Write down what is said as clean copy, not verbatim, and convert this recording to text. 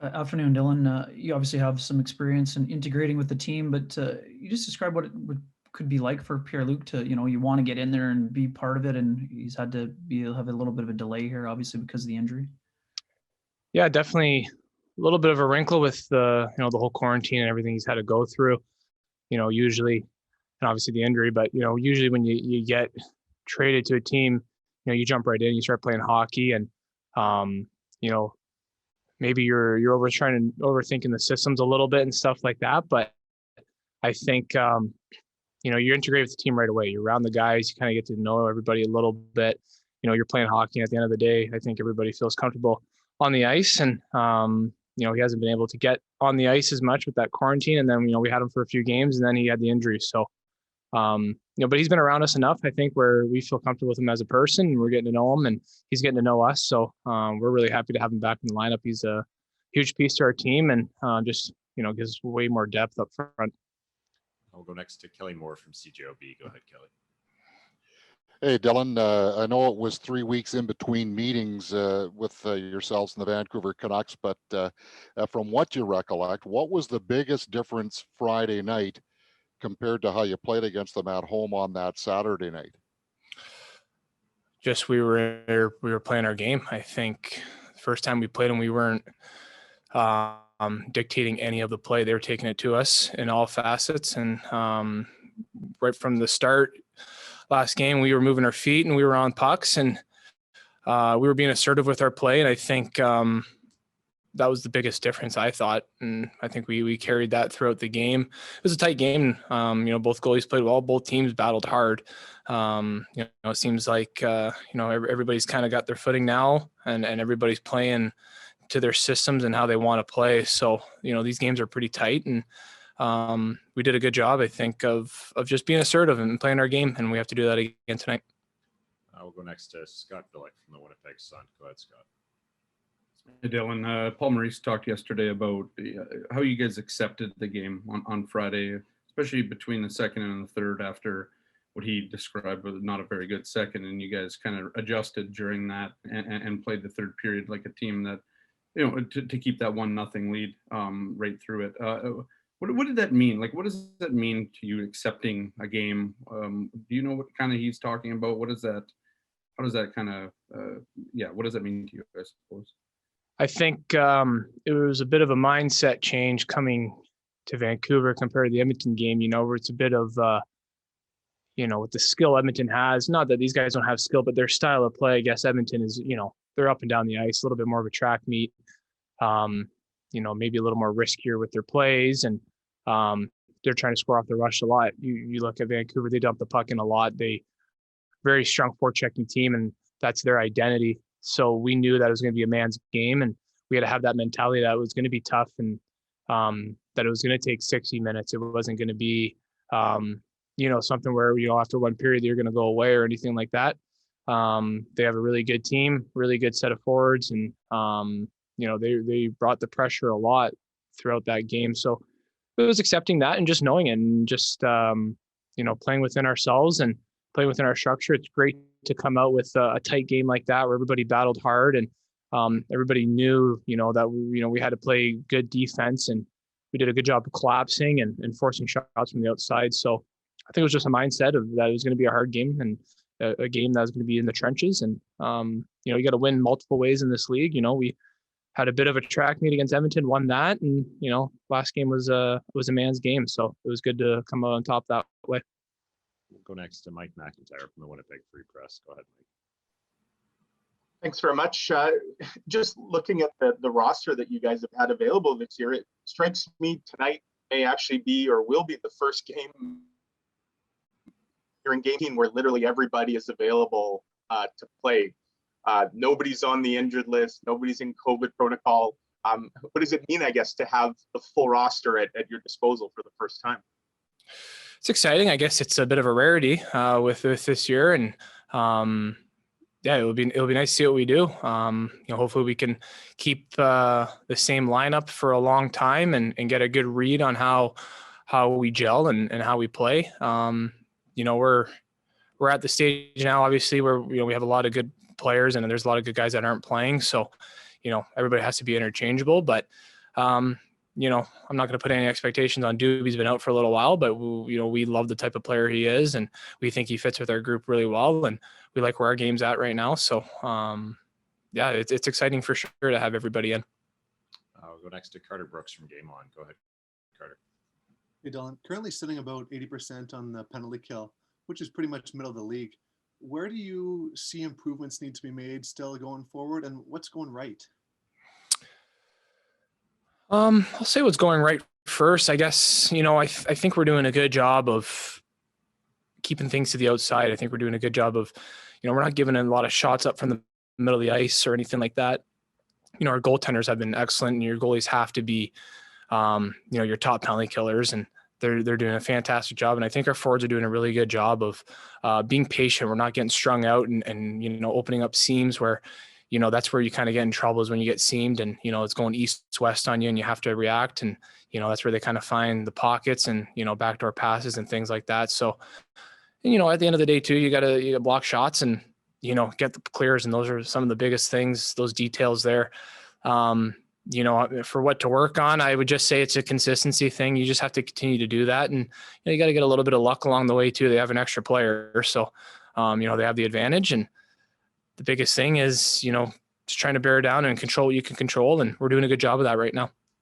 Afternoon, Dylan. You obviously have some experience in integrating with the team, but you just describe what it could be like for Pierre-Luc to, you want to get in there and be part of it, and he's had to have a little bit of a delay here, obviously because of the injury. Yeah, definitely a little bit of a wrinkle with the whole quarantine and everything he's had to go through. Usually, and obviously the injury, but usually when you get traded to a team, you jump right in, you start playing hockey, and um, you know, maybe you're overthinking the systems a little bit and stuff like that. But I think you're integrated with the team right away. You're around the guys, you kind of get to know everybody a little bit. You're playing hockey. At the end of the day, I think everybody feels comfortable on the ice, and he hasn't been able to get on the ice as much with that quarantine. And then we had him for a few games, and then he had the injury. So but he's been around us enough, I think, where we feel comfortable with him as a person, and we're getting to know him, and he's getting to know us. So we're really happy to have him back in the lineup. He's a huge piece to our team, and just gives us way more depth up front. I'll go next to Kelly Moore from CJOB. Go ahead, Kelly. Hey, Dylan. I know it was 3 weeks in between meetings with yourselves and the Vancouver Canucks, but from what you recollect, what was the biggest difference Friday night compared to how you played against them at home on that Saturday night? Just we were playing our game. I think the first time we played them, we weren't dictating any of the play. They were taking it to us in all facets, and right from the start last game, we were moving our feet and we were on pucks, and we were being assertive with our play. And I think that was the biggest difference, I thought. And I think we carried that throughout the game. It was a tight game. Both goalies played well. Both teams battled hard. It seems like, everybody's kind of got their footing now, and everybody's playing to their systems and how they want to play. So, these games are pretty tight, and we did a good job, I think, of just being assertive and playing our game, and we have to do that again tonight. We'll go next to Scott Billick from the Winnipeg Sun. Go ahead, Scott. Hey, Dylan. Paul Maurice talked yesterday about how you guys accepted the game on Friday, especially between the second and the third, after what he described was not a very good second, and you guys kind of adjusted during that and played the third period like a team that, to keep that 1-0 lead right through it. What did that mean? Like, what does that mean to you, accepting a game? Do you know what kind of he's talking about? What is that? How does that kind of, what does that mean to you, I suppose? I think it was a bit of a mindset change coming to Vancouver compared to the Edmonton game, where it's a bit of, with the skill Edmonton has, not that these guys don't have skill, but their style of play, I guess Edmonton is, they're up and down the ice, a little bit more of a track meet, maybe a little more riskier with their plays, and they're trying to score off the rush a lot. You look at Vancouver, they dump the puck in a lot. They very strong forechecking team, and that's their identity. So we knew that it was going to be a man's game, and we had to have that mentality that it was going to be tough, and that it was going to take 60 minutes. It wasn't going to be, something where, after one period, you're going to go away or anything like that. They have a really good team, really good set of forwards, and, they brought the pressure a lot throughout that game. So it was accepting that and just knowing it, and just, playing within ourselves and playing within our structure. It's great to come out with a tight game like that, where everybody battled hard, and everybody knew, that we had to play good defense, and we did a good job of collapsing and forcing shots from the outside. So I think it was just a mindset of that it was going to be a hard game, and a game that was going to be in the trenches. And you got to win multiple ways in this league. We had a bit of a track meet against Edmonton, won that, and last game was a man's game. So it was good to come out on top that way. We'll go next to Mike McIntyre from the Winnipeg Free Press. Go ahead, Mike. Thanks very much. Just looking at the roster that you guys have had available this year, it strikes me tonight may actually be, or will be, the first game you're in game where literally everybody is available to play. Nobody's on the injured list. Nobody's in COVID protocol. What does it mean, I guess, to have the full roster at your disposal for the first time? It's exciting. I guess it's a bit of a rarity with this year, and it'll be nice to see what we do. Hopefully we can keep the same lineup for a long time and get a good read on how we gel and how we play. We're at the stage now, obviously, where we have a lot of good players, and there's a lot of good guys that aren't playing. So everybody has to be interchangeable, but, I'm not going to put any expectations on Doobie. He's been out for a little while, but we love the type of player he is, and we think he fits with our group really well, and we like where our game's at right now. So, it's exciting for sure to have everybody in. We'll go next to Carter Brooks from Game On. Go ahead, Carter. Hey, Dylan. Currently sitting about 80% on the penalty kill, which is pretty much middle of the league. Where do you see improvements need to be made still going forward, and what's going right? I'll say what's going right first. I guess, I think we're doing a good job of keeping things to the outside. I think we're doing a good job of, we're not giving a lot of shots up from the middle of the ice or anything like that. Our goaltenders have been excellent, and your goalies have to be, your top penalty killers, and they're doing a fantastic job. And I think our forwards are doing a really good job of being patient. We're not getting strung out and opening up seams where, that's where you kind of get in trouble, is when you get seamed and, it's going east-west on you and you have to react. And, that's where they kind of find the pockets and, backdoor passes and things like that. So, at the end of the day too, you got to block shots and, get the clears. And those are some of the biggest things, those details there. For what to work on, I would just say it's a consistency thing. You just have to continue to do that. And you got to get a little bit of luck along the way too. They have an extra player. So, they have the advantage. And the biggest thing is, just trying to bear down and control what you can control. And we're doing a good job of that right now.